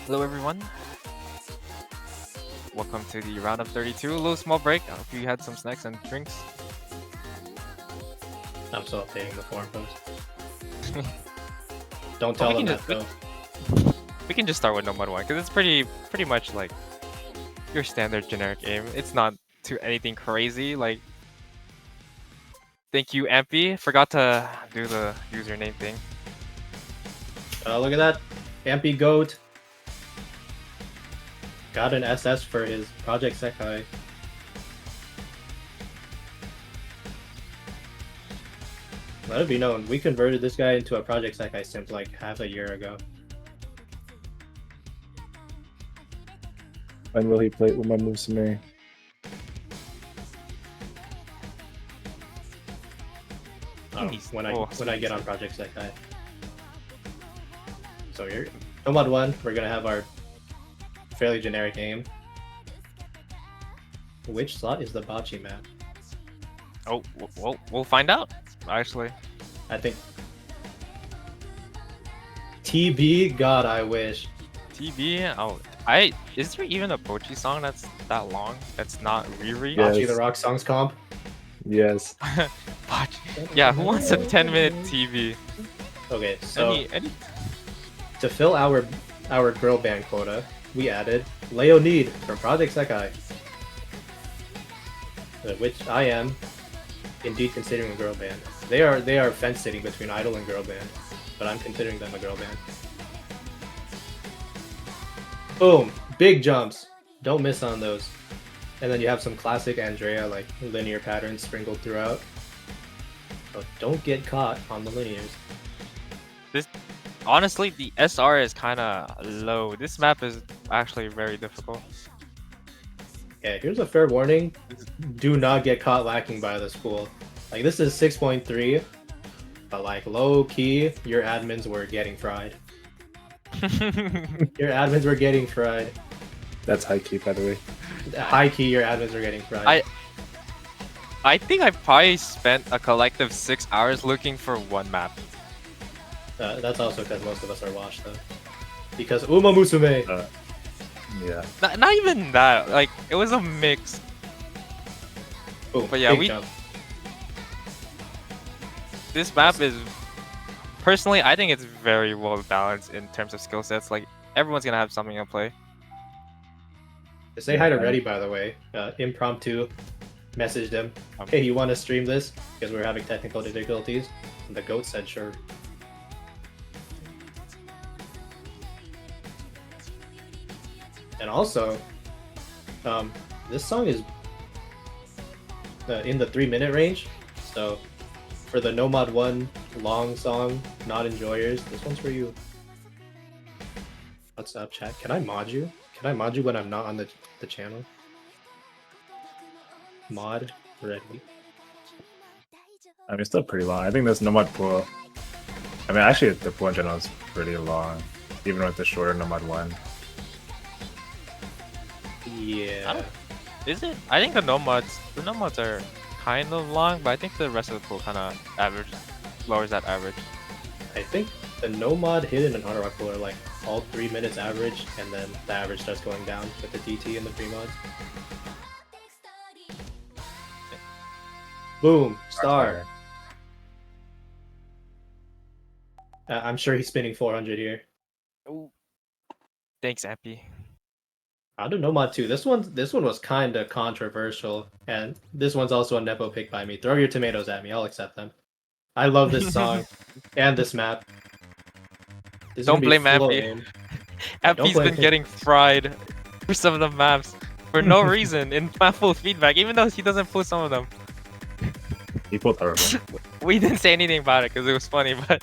Hello everyone, welcome to the round of 32. A little small break. I hope you had some snacks and drinks. I'm still updating the forum post. Don't Well, tell them that though. we can just start with Nomad 1 because it's pretty much like your standard generic game. It's not too anything crazy. Like, thank you, Ampy. Forgot to do the username thing. Look at that. Ampy Goat. Got an SS for his Project Sekai. Let it be known, we converted this guy into a Project Sekai simp like half a year ago. When will he play with my Musume? When I get on Project Sekai. So here, Nomad 1, we're gonna have our fairly generic aim. Which slot is the Bocce map? Oh, we'll find out. Actually, I think TB. God, I wish. TB. Oh, is there even a Bochi song that's that long? That's not Riri. Yeah. Bocce the Rock Songs comp. Yes. Bochi. Yeah, who wants a 10-minute TV? Okay, so Any to fill our girl band quota, we added Leonid from Project Sekai, which I am indeed considering a girl band. They are fence sitting between idol and girl band, but I'm considering them a girl band. Boom! Big jumps. Don't miss on those. And then you have some classic Andrea like linear patterns sprinkled throughout. So don't get caught on the linears. Honestly, the SR is kind of low. This map is actually very difficult. Yeah, here's a fair warning. Do not get caught lacking by this pool. Like, this is 6.3, but like, low key, your admins were getting fried. Your admins were getting fried. That's high key, by the way. High key, your admins were getting fried. I think I probably spent a collective 6 hours looking for one map. That's also because most of us are washed, though. Because Uma Musume! Yeah. Not even that. Like, it was a mix. Boom, But yeah, big jump. This map is personally, I think it's very well balanced in terms of skill sets. Like, everyone's gonna have something to play. Say hi to Reddy, by the way. Impromptu messaged him. Hey, you want to stream this? Because we're having technical difficulties. And the goat said sure. And also, this song is in the 3-minute range. So, for the Nomad 1 long song, not enjoyers, this one's for you. What's up, chat? Can I mod you? Can I mod you when I'm not on the channel? Mod ready. I mean, it's still pretty long. I think there's Nomad Pool. I mean, actually, the pool in general is pretty long, even with the shorter Nomad 1. Yeah. Is it? I think the nomads are kind of long, but I think the rest of the pool kind of lowers that average. I think the Nomad, Hidden, and Honor Rock Pool are like all 3 minutes average, and then the average starts going down with the DT and the pre-mods. Boom! Star! I'm sure he's spinning 400 here. Ooh. Thanks, Ampy. How did Nomad 2? This one was kind of controversial, and this one's also a nepo pick by me. Throw your tomatoes at me, I'll accept them. I love this song and this map. This Don't blame Ampy. Ampy's been getting fried for some of the maps for no reason in Mappool feedback, even though he doesn't post some of them. He pulled horrible. We didn't say anything about it because it was funny, but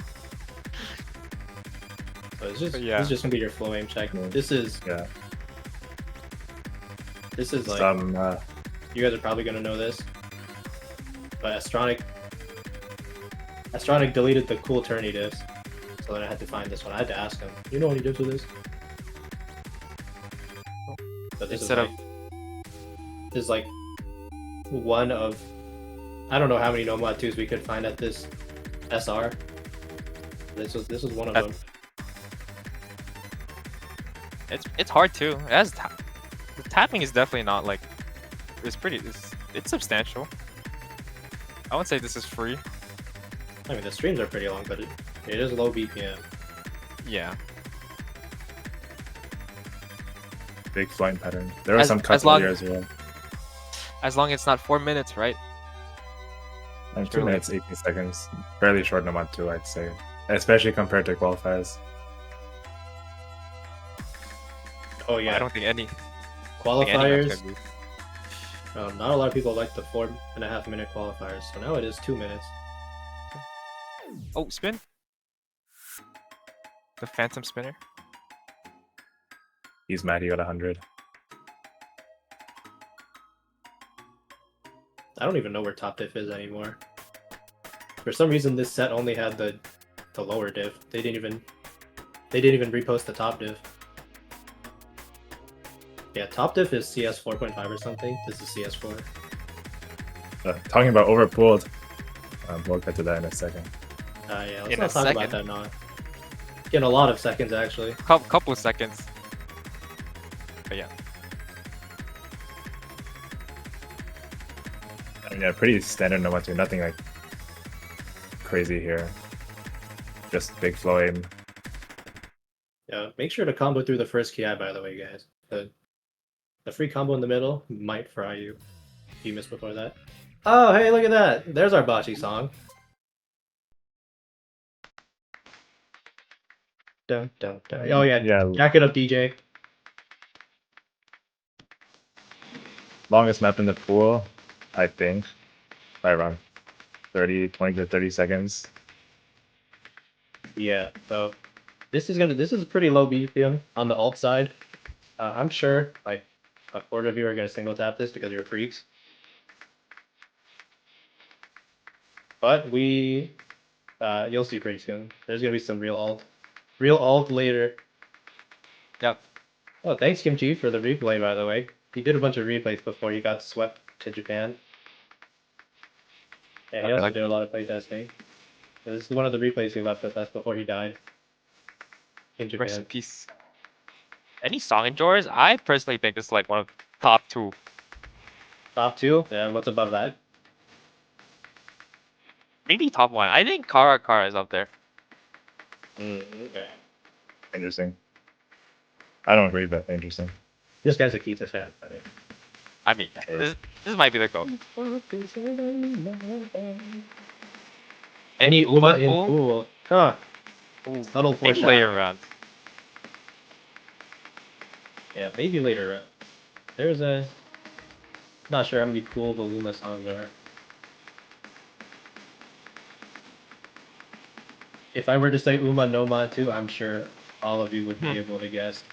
this is just gonna be your flow aim check. This is like you guys are probably gonna know this, but Astronic deleted the cool tourney diffs, so then I had to find this one. I had to ask him, you know any diffs with this? But this is like one of, I don't know how many Nomad 2s we could find at this SR. This was one of them. It's hard too. The tapping is definitely not like it's substantial. I wouldn't say this is free. I mean, the streams are pretty long, but it is low BPM. Yeah. Big flying pattern. There are some cuts earlier as well. As long as it's not 4 minutes, right? And 2 minutes, 18 seconds. Fairly short number 2, I'd say. Especially compared to qualifiers. Oh yeah. I don't think any Qualifiers. Not a lot of people like the 4.5 minute qualifiers, so now it is 2 minutes. Oh, spin. The phantom spinner. He's mad he got 100. I don't even know where top diff is anymore. For some reason, this set only had the lower diff. They didn't even repost the top diff. Yeah, top diff is CS 4.5 or something. This is CS 4. Talking about overpooled, we'll get to that in a second. Yeah, let's not talk about that now. Getting a lot of seconds actually. Couple of seconds. But yeah. I mean, yeah, pretty standard number 2. Nothing like crazy here. Just big flow aim. Yeah, make sure to combo through the first ki, by the way, guys. The free combo in the middle might fry you if you miss before that. Oh, hey, look at that! There's our bocce song. Dun, dun, dun. Oh yeah, jack it up, DJ. Longest map in the pool, I think, by around 20 to 30 seconds. Yeah, so this is pretty low BPM on the alt side. I'm sure like a quarter of you are gonna single tap this because you're freaks. But you'll see pretty soon. There's gonna be some real alt later. Yep. Oh, thanks Kimchi for the replay, by the way. He did a bunch of replays before he got swept to Japan. Yeah, he also did a lot of playtesting. This is one of the replays he left with us before he died in Japan. Rest in peace. Any song enjoyers? I personally think this is like one of the top 2. Top 2? Yeah, what's above that? Maybe top 1. I think Kara Kara is up there. Okay. Interesting. I don't agree, but interesting. This guy's a Kita fan. I mean, this might be the goal. Any Uma in pool? Huh. Subtle Maybe foreshadow. later round. Yeah, maybe later. There's a... Not sure how many cool the Luma songs are. If I were to say Uma no Ma too, I'm sure all of you would be able to guess.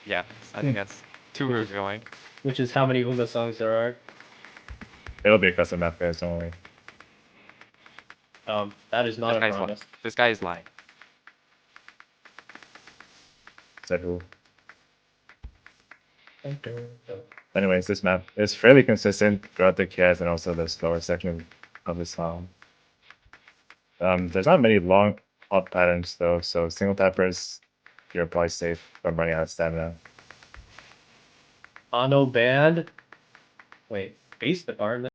Yeah, I think that's 2 we're going. Which is how many Uma songs there are. It'll be a custom map, guys, don't worry. That is not a promise. This guy is lying. Said who? Anyways, this map is fairly consistent throughout the KS and also the slower section of the song. There's not many long alt patterns though, so single tappers, you're probably safe from running out of stamina. Ano band? Wait, base the arm?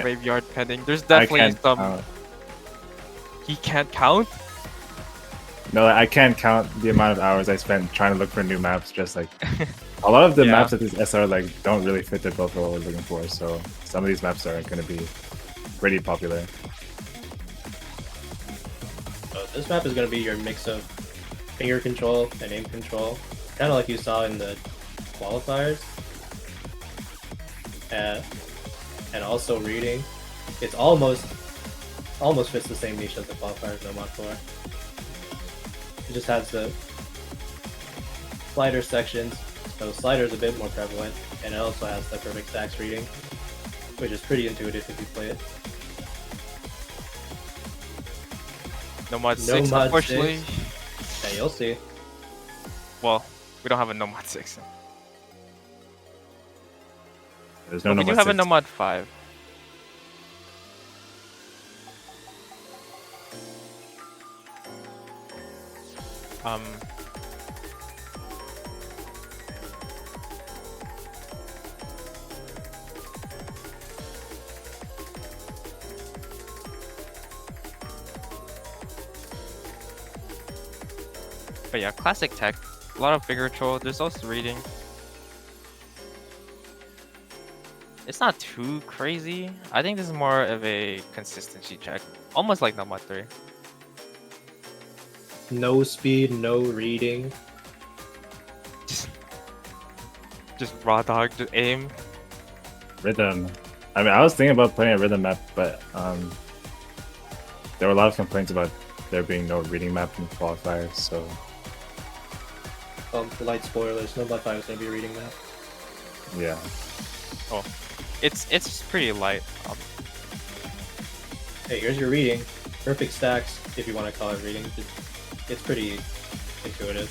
graveyard pending. There's I definitely can't some. count. He can't count. No, I can't count the amount of hours I spent trying to look for new maps. Just like a lot of the Yeah. maps at this SR like don't really fit the bill for what we're looking for. So some of these maps are going to be pretty popular. So this map is going to be your mix of finger control and aim control, kind of like you saw in the qualifiers, and also reading. It's almost fits the same niche as the qualifiers no mod 4. It just has the slider sections, so slider is a bit more prevalent, and it also has the perfect stacks reading, which is pretty intuitive if you play it. No mod No 6, mod unfortunately. 6. Yeah, you'll see. Well, we don't have a no mod 6. There's no But we do Nomad have a 6. no mod 5. But yeah, classic tech. A lot of figure control. There's also reading. It's not too crazy. I think this is more of a consistency check. Almost like no mod 3. No speed, no reading. Just raw dog, just aim. Rhythm. I mean, I was thinking about playing a rhythm map, but there were a lot of complaints about there being no reading map in qualifiers. So Light spoilers. No mod 5 is going to be a reading map. yeah, Oh, it's pretty light. Hey, here's your reading. Perfect stacks, if you want to call it reading. It's pretty intuitive.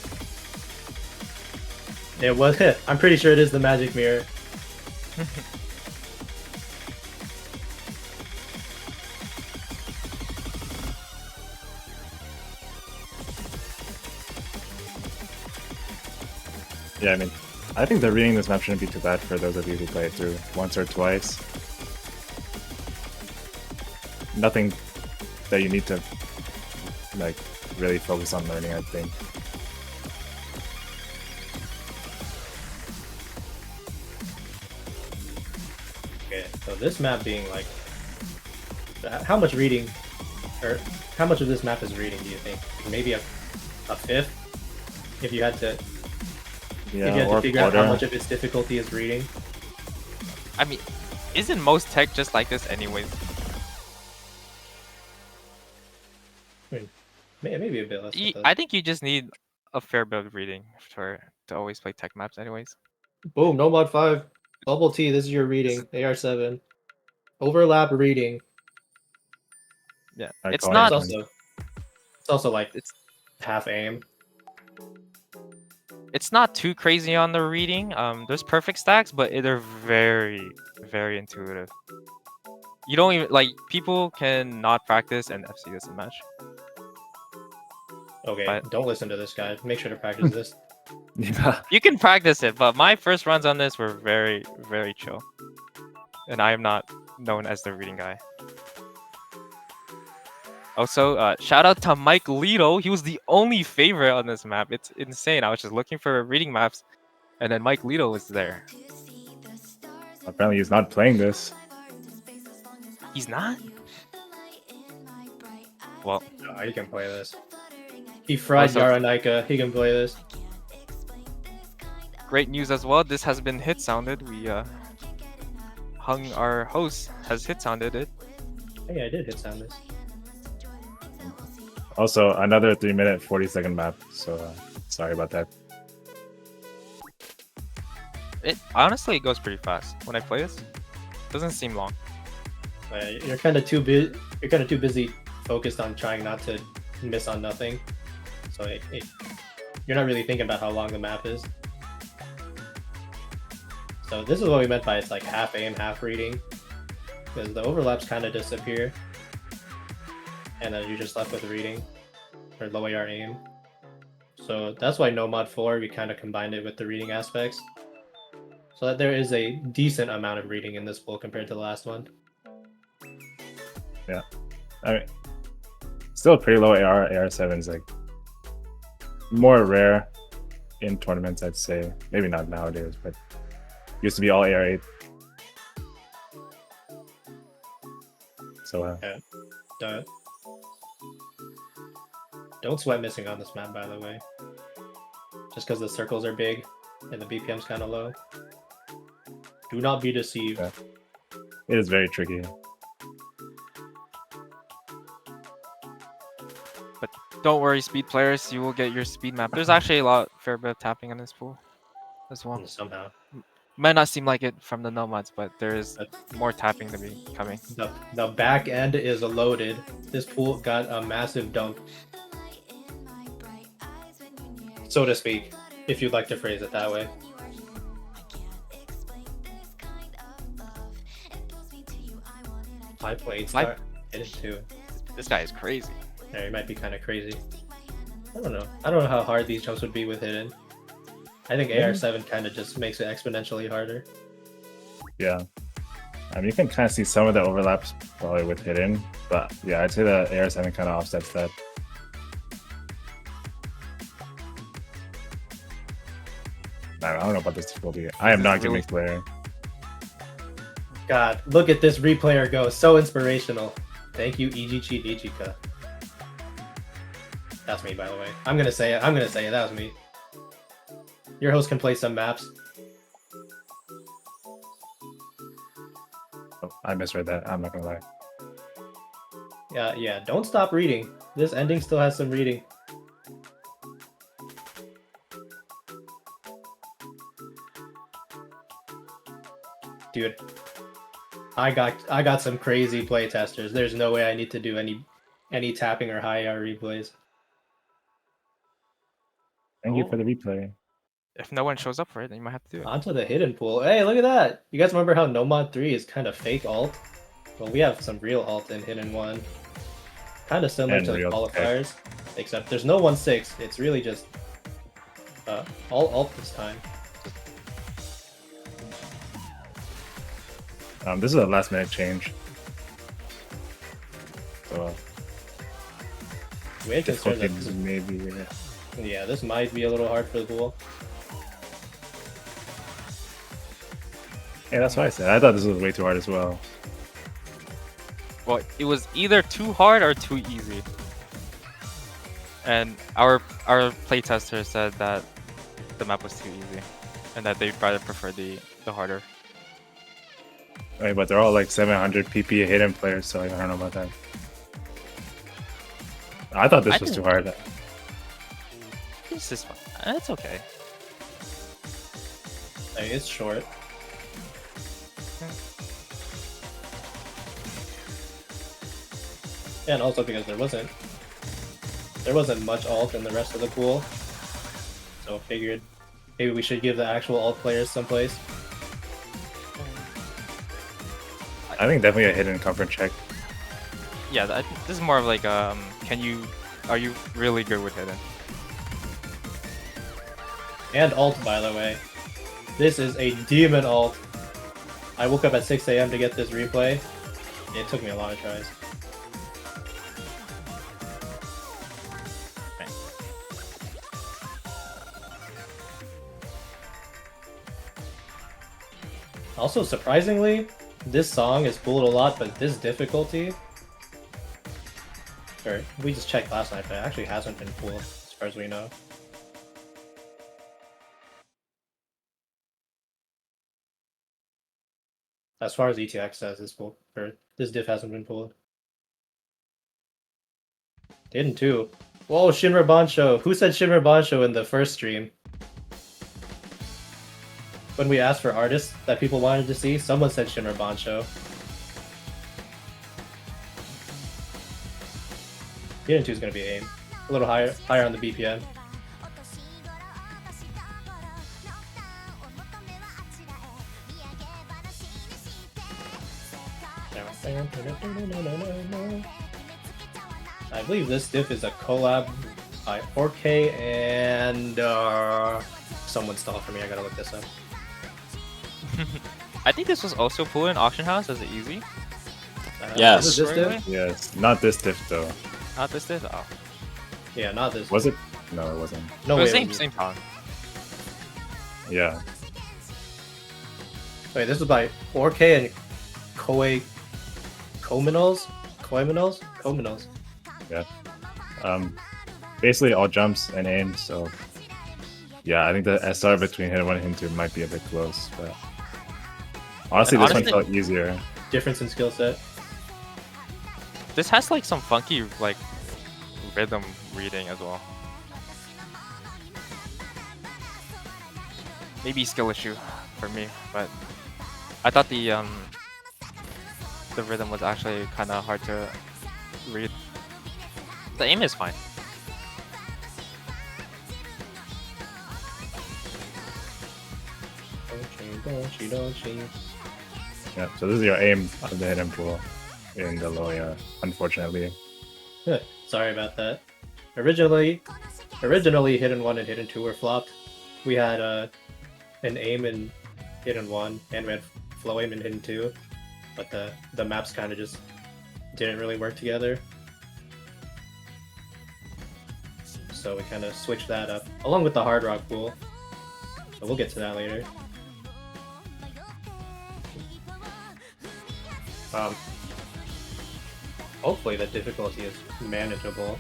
It was hit. I'm pretty sure it is the magic mirror. yeah. I mean, I think the reading this map shouldn't be too bad for those of you who play it through once or twice. Nothing that you need to like really focus on learning, I think. Okay, so this map being like, how much reading, or how much of this map is reading? Do you think? Maybe a fifth, if you had to, Yeah, if you had or to figure out quarter. how much of its difficulty is reading. I mean, isn't most tech just like this anyways? Maybe a bit less. I think you just need a fair bit of reading to always play tech maps anyways. Boom, no mod 5. Bubble T, this is your reading. AR7. Overlap reading. Yeah, I it's call not. it. It's also like It's half aim. it's not too crazy on the reading. There's perfect stacks, but they're very, very intuitive. You don't even like people can not practice and FC this match. Okay, But- don't listen to this guy. Make sure to practice this. Yeah. You can practice it, but my first runs on this were very, very chill. And I am not known as the reading guy. Also, shout out to Mike Lito. He was the only favorite on this map. It's insane. I was just looking for reading maps, and then Mike Lito was there. Apparently, he's not playing this. He's not? Well, Oh, he can play this. He fried Also- Yaranika. He can play this. great news as well. This has been hit sounded. We Hung, our host, has hit sounded it. Hey, I did hit sound this. Also, another 3-minute 40-second map. So sorry about that. It honestly, it goes pretty fast when I play this. Doesn't seem long. You're kind of too busy focused on trying not to miss on nothing. So you're not really thinking about how long the map is. So this is what we meant by it's like half aim, half reading, because the overlaps kind of disappear, and then you're just left with reading or low AR aim. So that's why no mod 4 we kind of combined it with the reading aspects, so that there is a decent amount of reading in this pool compared to the last one. I mean, still pretty low AR. AR7 is like more rare in tournaments, I'd say. Maybe not nowadays, but used to be all AR8. So Don't sweat missing on this map, by the way. Just because the circles are big and the BPM's kind of low. Do not be deceived. Yeah. It is very tricky. But don't worry, speed players, you will get your speed map. There's actually a fair bit of tapping in this pool as well. Somehow. Might not seem like it from the nomads, but there is But more tapping to be coming. the back end is loaded. This pool got a massive dump, so to speak, if you'd like to phrase it that way. High plate start. Hit it too. This guy is crazy. Yeah, he might be kind of crazy. I don't know. I don't know how hard these jumps would be with hidden. I think AR7 kind of just makes it exponentially harder. Yeah. I mean, you can kind of see some of the overlaps probably with hidden, but yeah, I'd say the AR7 kind of offsets that. I don't know about this difficulty. I am not a gimmick player. God, look at this replayer go. So inspirational. Thank you, Ijichi Nijika. That's me, by the way. I'm gonna say it. I'm gonna say it. That was me. Your host can play some maps. Oh, I misread that. I'm not gonna lie. Yeah. Don't stop reading. This ending still has some reading. Dude, I got some crazy play testers. There's no way I need to do any tapping or high AR replays. Thank you for the replay. If no one shows up for it, then you might have to do it. Onto the hidden pool. Hey, look at that! You guys remember how Nomad 3 is kind of fake alt? Well, we have some real alt in Hidden 1. Kind of similar And to the real qualifiers, except there's no 1-6. It's really just all alt this time. This is a last minute change. So We had concerned that this maybe yeah, this might be a little hard for the pool. yeah, that's what I said. I thought this was way too hard as well. Well, it was either too hard or too easy. And our playtester said that the map was too easy, and that they'd rather prefer the harder. Right, but they're all like 700 PP hidden players, so I don't know about that. I thought this was too hard. This is fine. It's okay. Like, it's short. And also because there wasn't much alt in the rest of the pool, so I figured maybe we should give the actual alt players some place. I think definitely a hidden comfort check. Yeah, this is more of like are you really good with hidden? And alt, by the way. This is a demon alt. I woke up at 6 AM to get this replay. It took me a lot of tries. Also, surprisingly, this song is pulled a lot, but this difficulty... Or, we just checked last night, but it actually hasn't been pulled, as far as we know. As far as ETX says, this diff hasn't been pulled. Didn't too. Whoa, Shinra Bansho! Who said Shinra Bansho in the first stream? When we asked for artists that people wanted to see, someone said Shinra Bansho. Hidden 2 is going to be aim. A little higher on the BPM. I believe this diff is a collab by 4K and someone stall for me. I gotta look this up. I think this was also pulled in Auction House as an easy. Yes. Is it this Really? diff? Yes, not this diff though. Not this diff? Oh. Yeah, not this. Was it? No, it wasn't. No It way. was it same was- same song. Yeah. Wait, this is by Orke and Koei Kominals? Koiminals? Kominals. Basically all jumps and aims. So yeah, I think the SR between hit 1 and hit 2 might be a bit close, but honestly, And this honestly- one felt easier. Difference in skill set. This has like some funky like rhythm reading as well. Maybe skill issue for me, but I thought the rhythm was actually kind of hard to read. The aim is fine. Yeah, so this is your aim of the hidden pool in the Loya, unfortunately. Sorry about that. Originally, Hidden 1 and Hidden 2 were flopped. We had an aim in Hidden 1 and we had flow aim in Hidden 2, but the maps kind of just didn't really work together. So we kind of switched that up, along with the Hard Rock pool. So we'll get to that later. Hopefully the difficulty is manageable.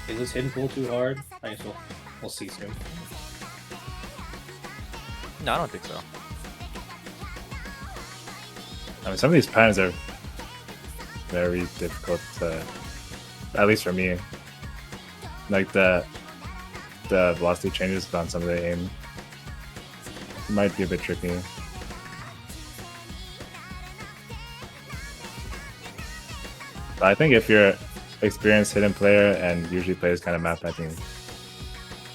Is this hidden pool too hard? I guess we'll see soon. No, I don't think so. I mean, some of these patterns are very difficult to, at least for me. Like the velocity changes on some of the aim might be a bit tricky. But I think if you're experienced hidden player and usually play this kind of map, I think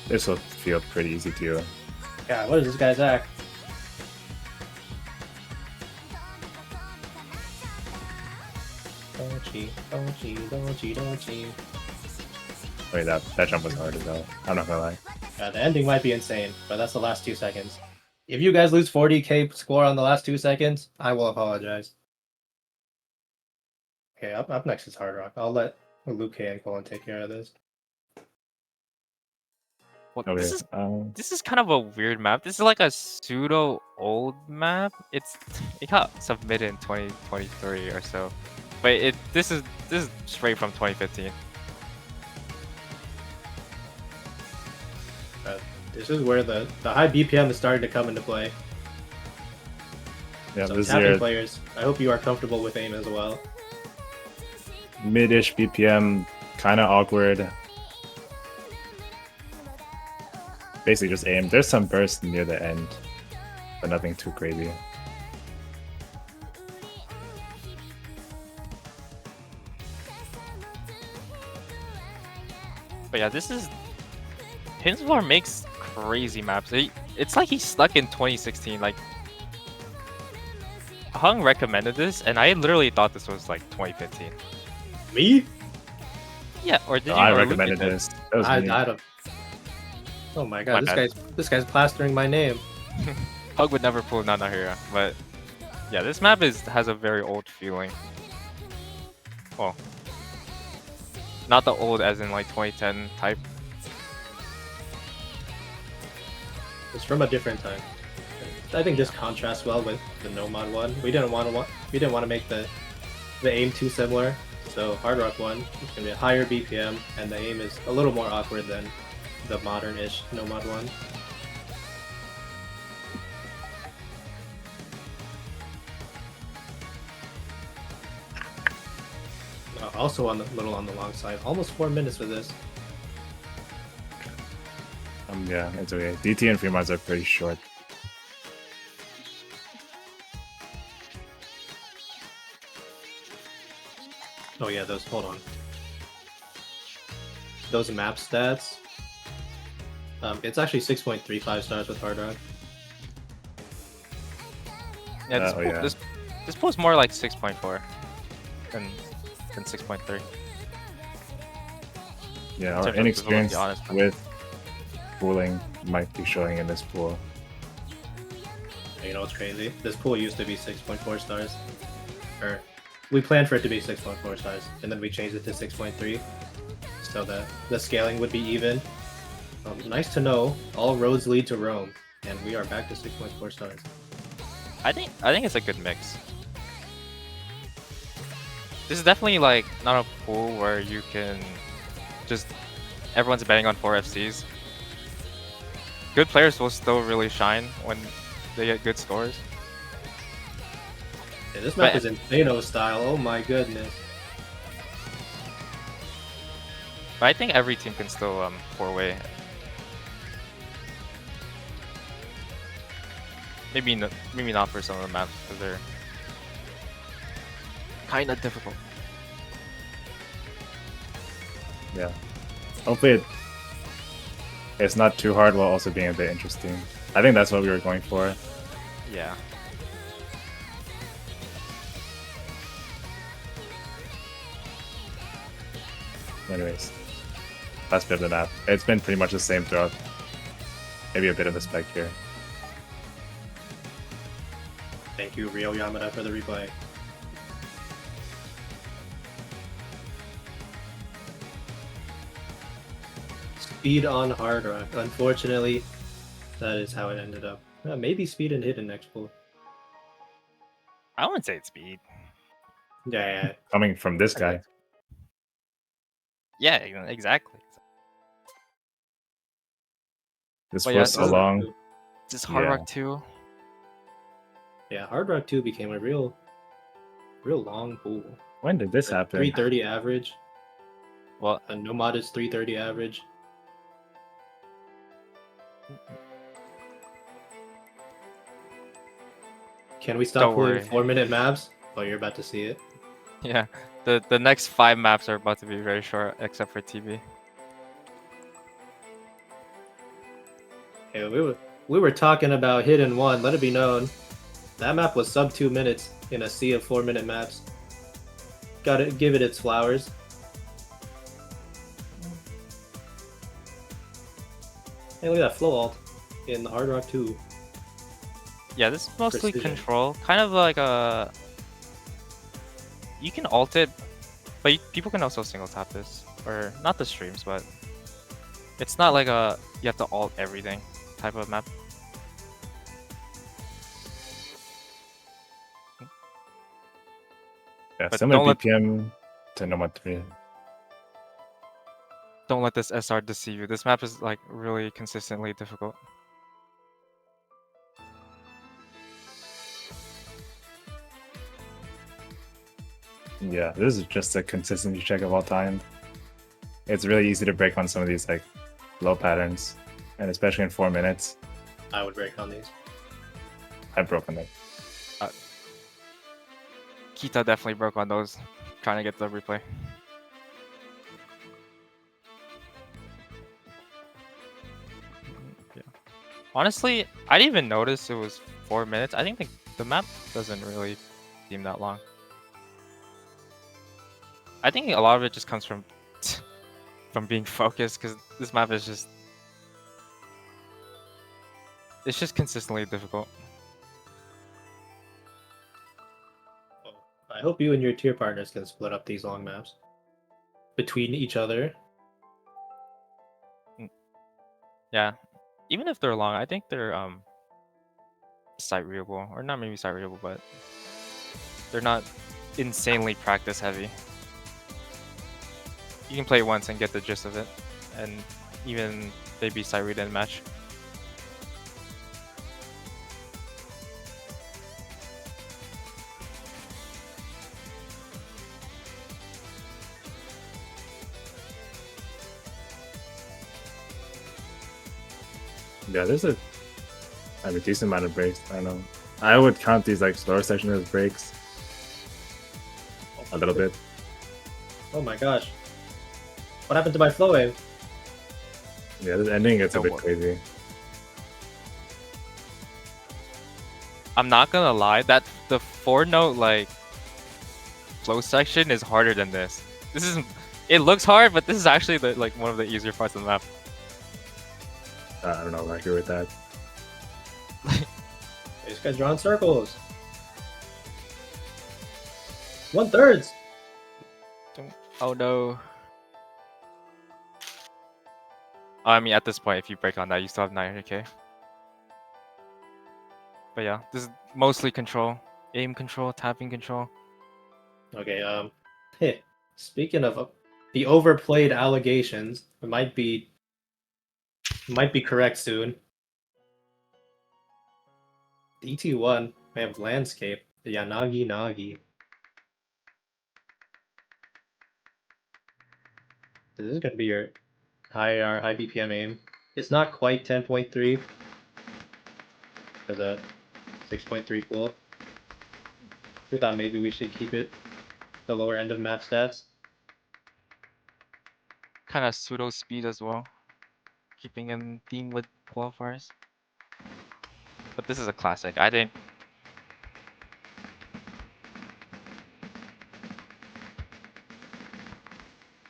this will feel pretty easy to you. God, what is this guy's act? Wait, that jump was hard as hell. I'm not gonna lie. The ending might be insane, but that's the last 2 seconds. If you guys lose 40k score on the last 2 seconds, I will apologize. Okay, up next is Hard Rock. I'll let Luke and Colin take care of this. Well, Okay. this is kind of a weird map. This is like a pseudo old map. It got submitted in 2023 or so, but this is straight from 2015. This is where the high BPM is starting to come into play. Yeah, So this is tapping your players, I hope you are comfortable with aim as well. mid-ish BPM, kind of awkward. Basically just aim. There's some burst near the end, but nothing too crazy. But yeah, this is Hinsvar makes crazy maps. It's like he's stuck in 2016. Like Hung recommended this, and I literally thought this was like 2015. Me? Yeah, or did you? I or Luke recommended did. this. That was I me. don't. Oh my god, My this guy's plastering my name. Hug would never pull Nana here, but yeah, this map has a very old feeling. Well, not the old as in like 2010 type. It's from a different time. I think this contrasts well with the Nomad one. We didn't want to make the aim too similar. So Hard Rock one is gonna be a higher BPM, and the aim is a little more awkward than the modern-ish Nomad one. Also on the little on the long side. Almost 4 minutes for this. Yeah, it's okay. DT and Fremonts are pretty short. Oh yeah, hold on. Those map stats. It's actually 6.35 stars with Hard Rock. Yeah, this, Oh, pool, yeah. this pool's more like 6.4 than 6.3. Yeah, In our terms of inexperience visibility, honestly. with pooling might be showing in this pool. You know what's crazy? This pool used to be 6.4 stars. Or, we planned for it to be 6.4 stars, and then we changed it to 6.3, so that the scaling would be even. Nice to know. All roads lead to Rome, and we are back to 6.4 stars. I think it's a good mix. This is definitely like not a pool where you can just everyone's betting on 4 FCs. Good players will still really shine when they get good scores. Yeah, this map is Insano style. Oh my goodness. But I think every team can still 4-way. Maybe not for some of the maps because they're kind of difficult. Yeah. Hopefully it's not too hard while also being a bit interesting. I think that's what we were going for. Yeah. Anyways, last bit of the map. It's been pretty much the same throughout. Maybe a bit of a spike here. Thank you, Ryo Yamada, for the replay. Speed on Hard Rock. Unfortunately, that is how it ended up. Maybe speed and hidden next pool. I wouldn't say it's speed. Yeah. Coming from this guy. Yeah, exactly. This But was so long. Just Hard Rock 2. Yeah, Hard Rock 2 became a real long pool. When did this happen? 330 average. Well, Nomad is 330 average. Can we stop Don't pulling worry. 4-minute maps? Oh, you're about to see it. Yeah, the next 5 maps are about to be very short, except for TV. Hey, we were talking about Hidden 1. Let it be known, that map was sub 2 minutes in a sea of 4-minute maps. Gotta give it its flowers. Hey, look at that flow alt in the Hard Rock 2. Yeah, this is mostly Precision. control. Kind of like a... You can alt it, but people can also single tap this. Or, not the streams, but... It's not like a... You have to alt everything type of map. Yeah, But similar BPM to Nomad 3. Don't let this SR deceive you. This map is like really consistently difficult. Yeah, this is just a consistency check of all time. It's really easy to break on some of these like low patterns, and especially in 4 minutes. I would break on these. I've broken it. Kita definitely broke on those, trying to get the replay. Yeah. Honestly, I didn't even notice it was 4 minutes. I think the map doesn't really seem that long. I think a lot of it just comes from being focused, because this map is just... It's just consistently difficult. I hope you and your tier partners can split up these long maps between each other. Yeah, even if they're long, I think they're sight readable, or not maybe sight readable, but they're not insanely practice heavy. You can play once and get the gist of it, and even they'd be sight read in a match. Yeah, there's a decent amount of breaks. I don't know. I would count these like slower sections as breaks. A little bit. Oh my gosh. What happened to my flow wave? Yeah, this ending gets a bit crazy. I'm not gonna lie, that the 4-note like flow section is harder than this. This is... It looks hard, but this is actually like one of the easier parts of the map. I don't know if I agree with that. guy's drawing circles. 1/3. Oh no. I mean, at this point, if you break on that, you still have 900k. But yeah, this is mostly control, aim control, tapping control. Okay, hey, speaking of the overplayed allegations, it might be correct soon. DT1 may have landscape, the Yanagi Nagi. This is gonna be your high BPM aim. It's not quite 10.3 for the 6.3 pool. We thought maybe we should keep it the lower end of map stats. Kind of pseudo speed as well, keeping in theme with qualifiers. But this is a classic. I didn't.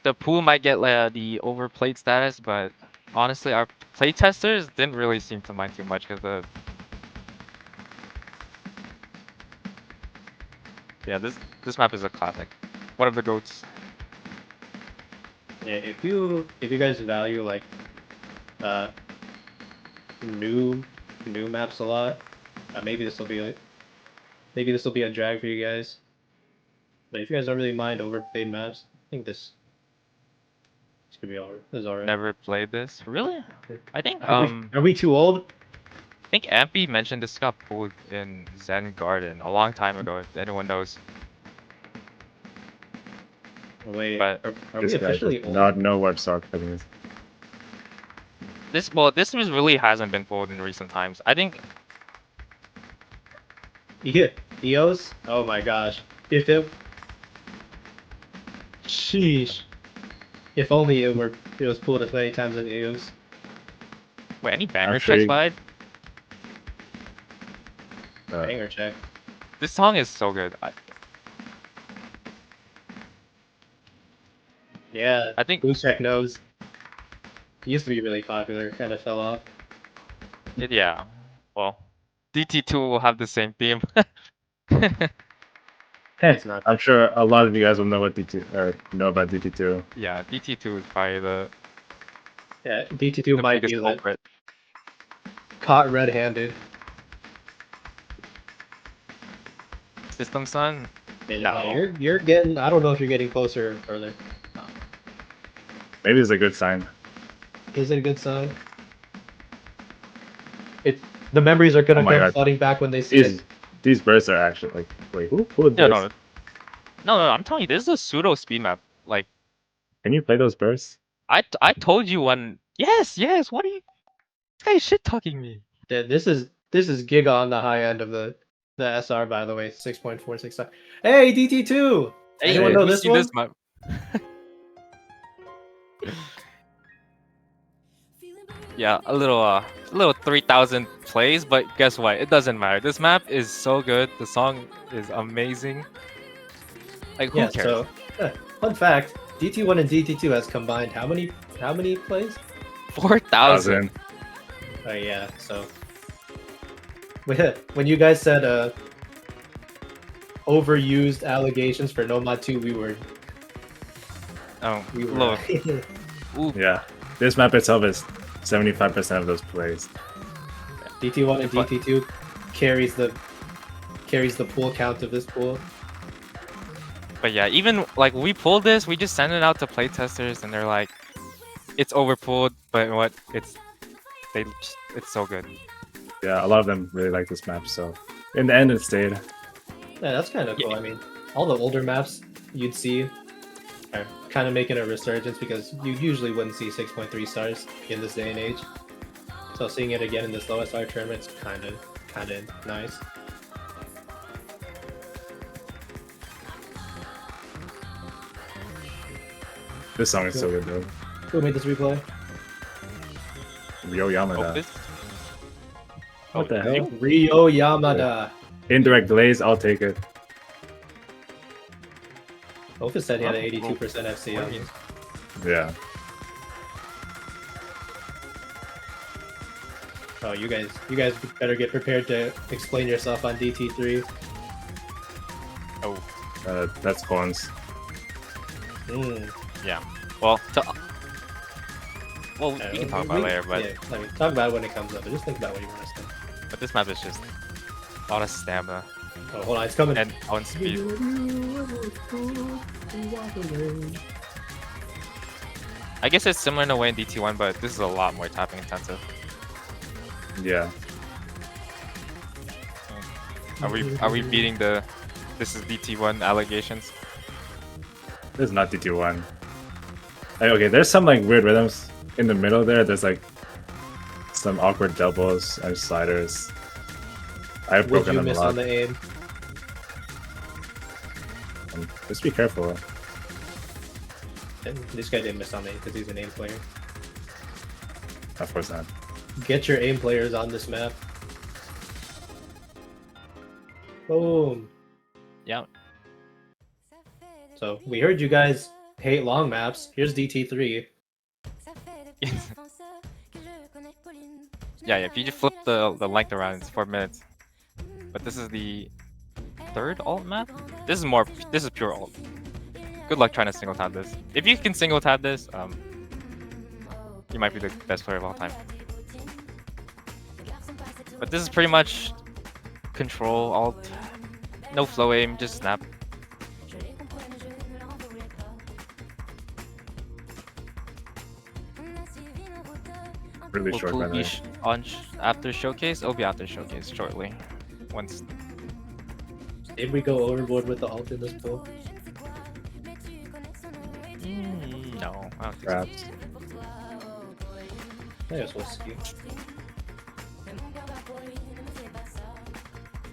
The pool might get the overplayed status, but honestly, our playtesters didn't really seem to mind too much because the. Yeah, this map is a classic. One of the goats. Yeah, if you guys value like new maps a lot, maybe this will be a drag for you guys. But if you guys don't really mind overplayed maps, I think this could be alright. This is alright. Never played this. Really? I think Are we too old? I think Ampy mentioned this got pulled in Zen Garden a long time ago. If anyone knows. Wait, But are This we guy officially does old? not know what sarcasm is. this really hasn't been pulled in recent times. I think Yeah, EOS? Oh my gosh. If it... Sheesh. If only it was pulled as many times as EOS. wait, any banger sure checks you- lied? Banger check. This song is so good. Yeah, I think Blue Check knows. He used to be really popular, kind of fell off. yeah. Well, DT2 will have the same theme. It's not. I'm sure a lot of you guys will know what DT or know about DT2. Yeah, DT2 is probably the Yeah, DT2 might biggest be like culprit. caught red-handed. System Sun? No. You're getting. I don't know if you're getting closer or further. Maybe it's a good sign. Is it a good sign? The memories are gonna Oh my come God. flooding back when they see it. These bursts are actually like, wait, who pulled No, this? no, I'm telling you, this is a pseudo speed map. Like, Can you play those bursts? I told you when. Yes, what are you? This guy is shit talking me. This is Giga on the high end of the SR, by the way, 6.46. Hey, DT2! Hey, Anyone Hey. know we this see one? this map. Yeah, a little 3,000 plays, but guess what? It doesn't matter. This map is so good. The song is amazing. Like, who Yeah. cares? So, fun fact: DT1 and DT2 has combined how many plays? 4,000. Oh yeah. So, when you guys said overused allegations for Nomad 2, we were Look. Ooh, Yeah. This map itself is 75% of those plays. DT1 and DT2 carries the pool count of this pool. but yeah, even like we pulled this, we just send it out to playtesters, and they're like, it's overpulled, but what? It's so good. Yeah, a lot of them really like this map, so in the end it stayed. Yeah, that's kind of cool. Yeah. I mean, all the older maps you'd see are kind of making a resurgence because you usually wouldn't see 6.3 stars in this day and age. So seeing it again in this low SR tournament's kind of nice. This song is so good though. Who made this replay? Ryo Yamada. Opus? What the is hell? you? Ryo Yamada. Indirect glaze, I'll take it. Opus said he had an Oh, 82% FC on this. Yeah. Oh, you guys better get prepared to explain yourself on DT3. Oh, That's pawns. yeah. Well, we can talk about it later, but yeah, I mean, talk about it when it comes up. But just think about what you want to say. but this map is just a lot of stamina Oh, hold on, it's coming. and on speed. I guess it's similar in a way in DT1, but this is a lot more tapping intensive. Yeah. Are we beating the this is DT1 allegations? This is not DT1. Like, okay, there's some like weird rhythms in the middle there. There's like some awkward doubles and sliders. I've Would broken you them a miss lot. on the aim? Just be careful. This guy didn't miss on the aim because he's an aim player. Of course not. Get your aim players on this map. Boom. Yeah. So we heard you guys hate long maps. Here's DT3. Yeah, if you just flip the length around, it's 4 minutes. But this is the third alt map? This is pure alt. Good luck trying to single tap this. If you can single tap this, you might be the best player of all time. But this is pretty much control alt, no flow aim, just snap. Really Will short Pool by the be way. after showcase? It'll be after showcase shortly. Once. Did we go overboard with the ult in this pool? No, I don't think so. Perhaps. I guess we'll see.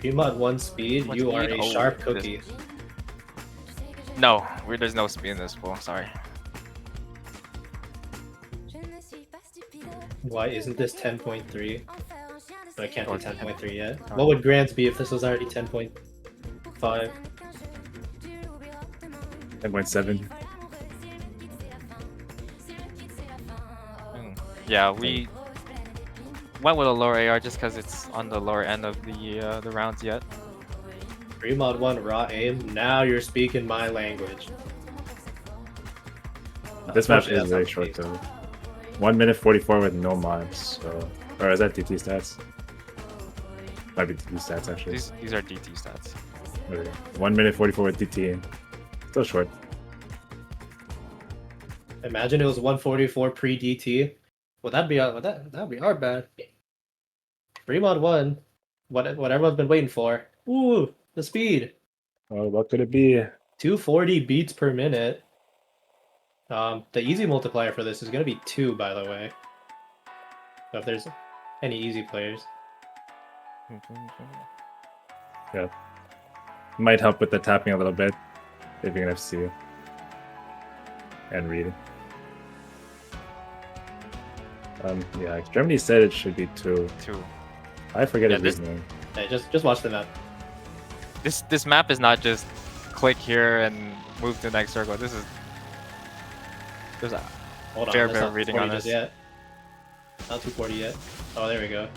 Premod 1 speed, One you are speed? a Oh, sharp this- cookie. No, there's no speed in this pool. Sorry. Why isn't this 10.3? But I can't do Or 10.3 yet. Oh. What would grants be if this was already 10.5? 10.7. Yeah, we went with a lower AR just because it's on the lower end of the rounds yet. Premod 1 raw aim, now you're speaking my language. This map Unfortunately, is that's really not short the case. though. 1 minute 44 with no mods. So, or is that DT stats? Might be DT stats actually. These are DT stats. Okay. 1 minute 44 with DT. Still short. Imagine it was 144 pre-DT. Would that be that'd be our bad. Premod 1, what everyone's been waiting for. Ooh, the speed. Oh, what could it be? 240 beats per minute. The easy multiplier for this is gonna be 2, by the way. So if there's any easy players. Yeah. Might help with the tapping a little bit. If you're gonna see and read. Yeah, Germany said it should be 2. 2. I forget Yeah, his reasoning. Hey, just watch the map. This map is not just click here and move to the next circle. There's a Hold on, fair that's bit not of reading 240 on just this. yet. Not 240 yet. Oh, there we go.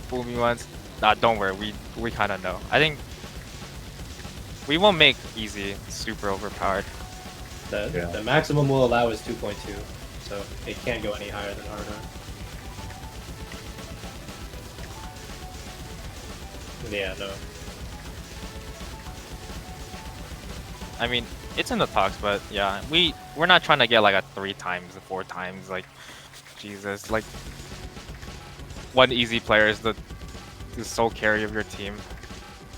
fool me once. Nah, don't worry. We kind of know. I think we won't make easy super overpowered. The maximum we'll allow is 2.2, so it can't go any higher than hard on. Yeah, no. I mean, it's in the talks, but yeah, we're not trying to get like a 3 times, a 4 times. Like, Jesus, like one easy player is the sole carry of your team.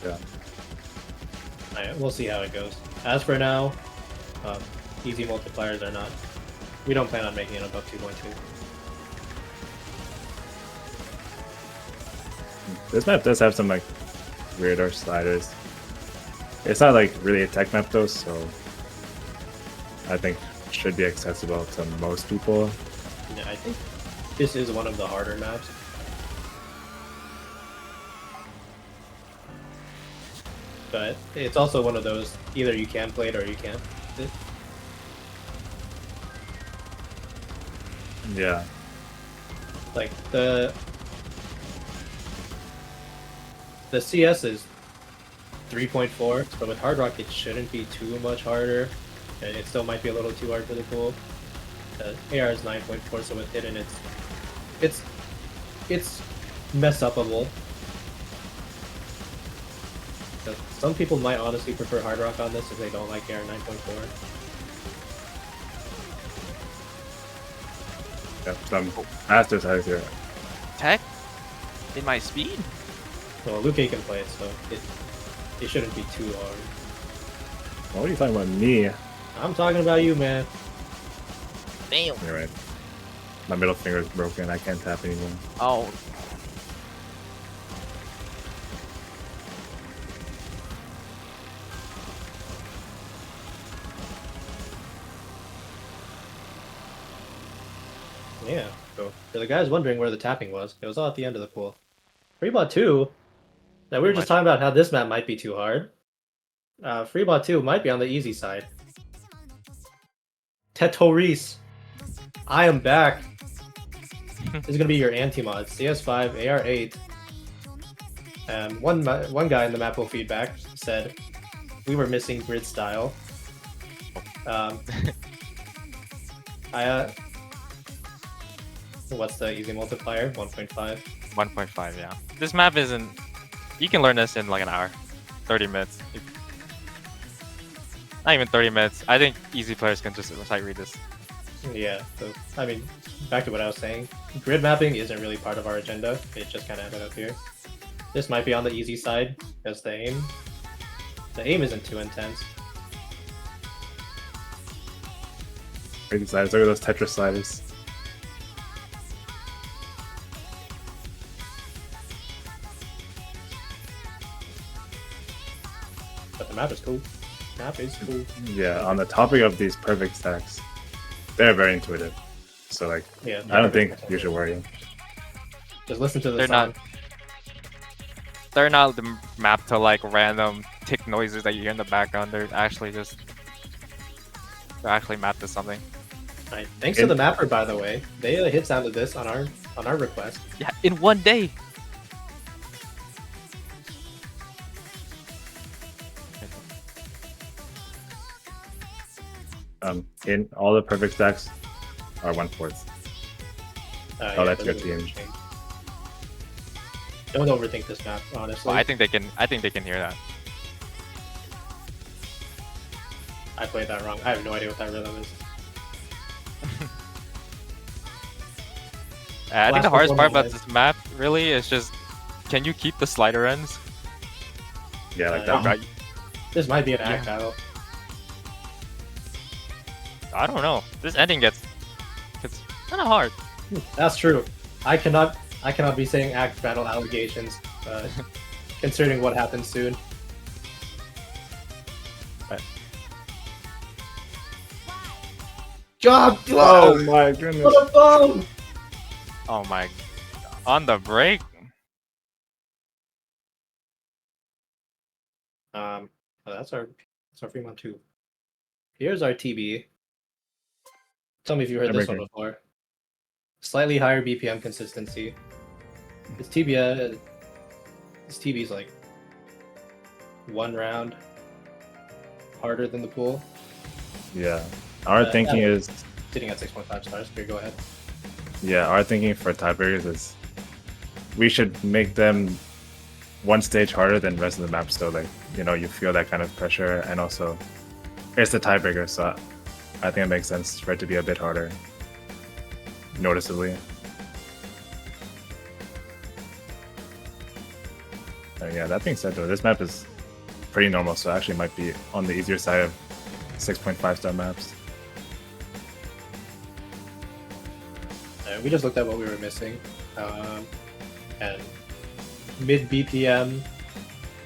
Yeah. Alright, we'll see how it goes. As for now, easy multipliers are not. We don't plan on making it above 2.2. This map does have some like weirder sliders. It's not like really a tech map though, so I think it should be accessible to most people. Yeah, I think this is one of the harder maps. But it's also one of those, either you can play it or you can't. Yeah. Like the CS is 3.4, so with Hard Rock it shouldn't be too much harder. It still might be a little too hard for the pool. AR is 9.4, so with Hidden it's mess upable. So some people might honestly prefer Hard Rock on this if they don't like AR 9.4. Yep, some faster size here. Tech? In my speed? Well, Luke can play it, so it shouldn't be too hard. What are you talking about me? I'm talking about you, man. Damn. You're right. My middle finger is broken. I can't tap anymore. Oh. Yeah, so for the guys wondering where the tapping was, it was all at the end of the pool. Freebot 2, now we were just talking about how this map might be too hard. Freebot 2 might be on the easy side. Tetoris, I am back. This is gonna be your anti-mod. CS5, AR8. One guy in the Mappool feedback said we were missing grid style. What's the easy multiplier? 1.5. 1.5, yeah. This map isn't... You can learn this in like an hour. 30 minutes. Not even 30 minutes. I think easy players can just sight read this. Yeah, so, I mean, back to what I was saying. Grid mapping isn't really part of our agenda. It just kind of ended up here. This might be on the easy side, because the aim isn't too intense. Crazy sliders. Look at those Tetris sliders. But the map is cool. Map is cool. Yeah, on the topic of these perfect stacks, they're very intuitive. So like, Yeah, I don't think you should worry. Just listen to the They're song. They're not the map to like random tick noises that you hear in the background. They're actually mapped to something. Right. Thanks to the mapper, by the way. They hit sounded this on our request. Yeah, in one day. In all the perfect stacks are 1/4. Oh, that's good team. Don't overthink this map, honestly. Well, I think they can hear that. I played that wrong. I have no idea what that rhythm is. I think the hardest part about this map really is just, can you keep the slider ends? Yeah, like Yeah. that. Right. This might be an act battle. I don't know. This ending it's kind of hard. That's true. I cannot be saying act battle allegations, considering what happens soon. But Job! Oh my goodness! What a bomb! oh my, on the break. That's our Fremont 2. Here's our TB. Tell me if you heard this one before. Slightly higher BPM consistency. This TB is like one round harder than the pool. Yeah, our thinking is sitting at 6.5 stars. Here, go ahead. Yeah, our thinking for tiebreakers is we should make them one stage harder than the rest of the map, so like, you know, you feel that kind of pressure, and also it's the tiebreaker, so I think it makes sense for it to be a bit harder, noticeably. Yeah, that being said though, this map is pretty normal, so it actually might be on the easier side of 6.5 star maps. We just looked at what we were missing, and mid BPM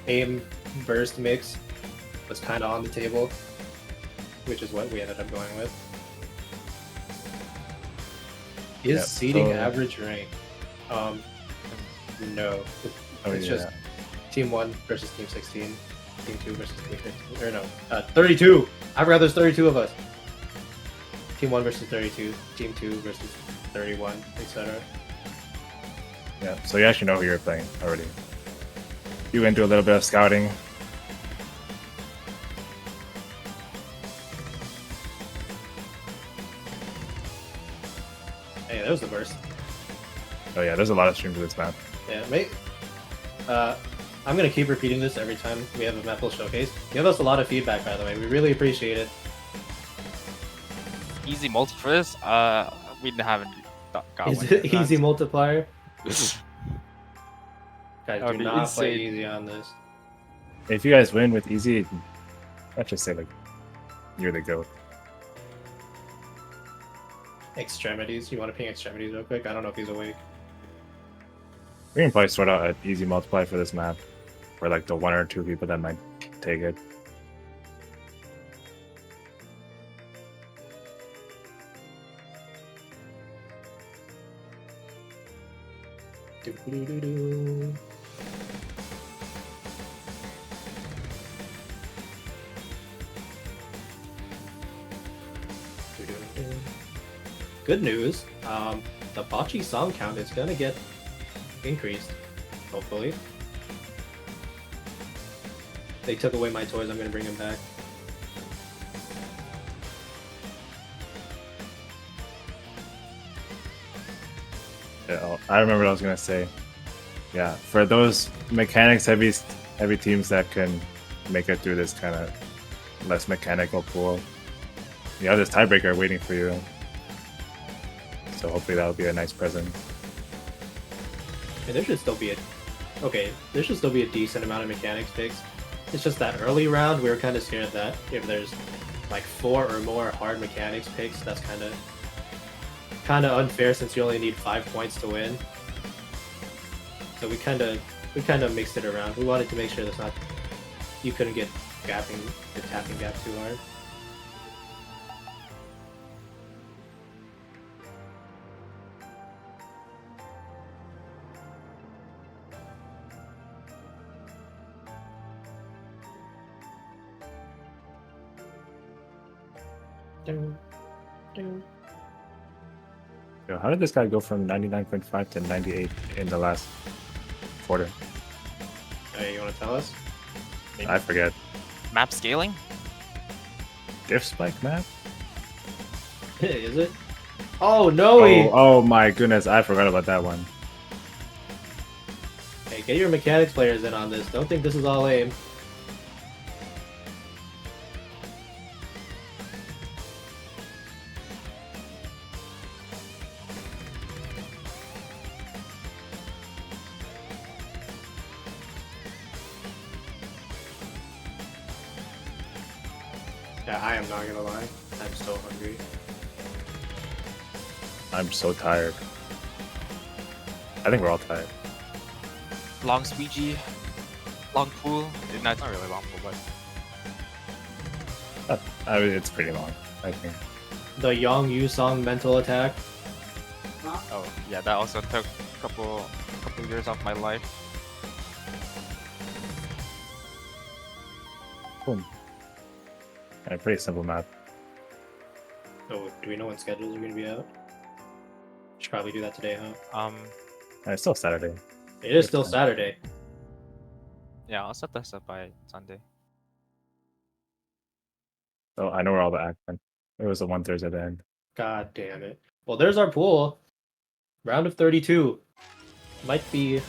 aim burst mix was kind of on the table, which is what we ended up going with. Is seeding average rank? No, it's just Team 1 versus Team 16. Team 2 versus Team 15. Or no, 32! I forgot there's 32 of us. Team 1 versus 32. Team 2 versus 31, etc. Yeah, so you actually know who you're playing already. You went to a little bit of scouting. Hey, that was the burst. Oh yeah, there's a lot of streams of this map. Yeah, mate. I'm gonna keep repeating this every time we have a Mappool showcase. Give us a lot of feedback, by the way. We really appreciate it. Easy multi for this? We haven't got Is one it yet. easy multiplier? Guys, That would do be not play insane. easy on this. If you guys win with easy, let's just say like you're the GOAT. Extremities. You want to ping extremities real quick? I don't know if he's awake. We can probably sort out an easy multiply for this map, for like the 1 or 2 people that might take it. Doo-doo-doo-doo. Doo-doo-doo. Good news. The bocce song count is gonna get increased, hopefully. They took away my toys. I'm gonna bring them back. Yeah, I remember what I was gonna say. Yeah, for those mechanics heavy teams that can make it through this kind of less mechanical pool, you have this tiebreaker waiting for you. So hopefully that'll be a nice present. And there should still be there should still be a decent amount of mechanics picks. It's just that early round we were kind of scared that if there's like 4 or more hard mechanics picks, that's kind of unfair since you only need 5 points to win. So we kind of mixed it around. We wanted to make sure that's not you couldn't get the tapping gap too hard. Dun, dun. Yo, how did this guy go from 99.5 to 98 in the last quarter? Hey, you want to tell us? I forget. Map scaling? Diff spike map? Is it? Oh no! Oh my goodness, I forgot about that one. Hey, get your mechanics players in on this. Don't think this is all aim. Yeah, I am not gonna lie. I'm so hungry. I'm so tired. I think we're all tired. Long squeegee? Long pool? No, it's not really long pool, but... I mean, it's pretty long, I think. The Yong Yu Song mental attack. Oh, yeah, that also took a couple years off my life. Boom. And a pretty simple map. Oh, do we know when schedules are gonna be out? Should probably do that today, huh? And it's still Saturday. It is still Saturday. Yeah, I'll set this up by Sunday. So I know where all the act went. It was the one Thursday at the end. God damn it. Well, there's our pool. Round of 32. Might be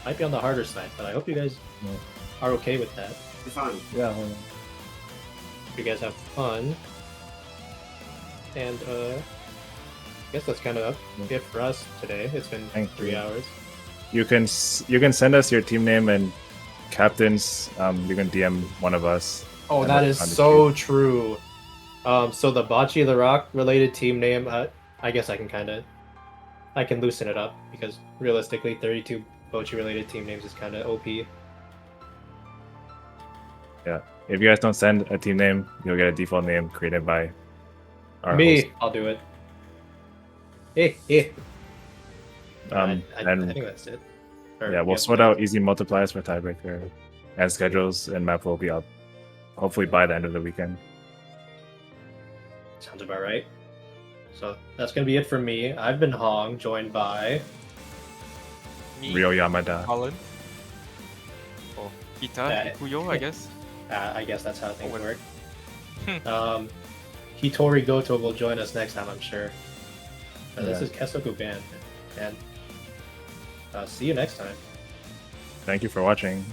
on the harder side, but I hope you guys are okay with that. Fine. Yeah. Hope you guys have fun. And I guess that's kind of it for us today. It's been Thank 3 you. hours. You can send us your team name and captains. You can DM one of us. Oh, And that we'll is find the so queue. true. So the Bocce the Rock related team name, I guess I can loosen it up because realistically 32 Bocce related team names is kind of OP. Yeah. If you guys don't send a team name, you'll get a default name created by our Me, host. I'll do it. I And think that's it. Or, yeah, we'll yep, sort out easy multipliers for tiebreaker. and schedules and map will be up hopefully by the end of the weekend. Sounds about right. So that's gonna be it for me. I've been Hong, joined by Me, Ryo Yamada. Colin. Oh, Kita, Ikuyo, I guess. I guess that's how things what- work. Hitori Goto will join us next time, I'm sure. This Yeah. is Kesoku Band, and see you next time. Thank you for watching.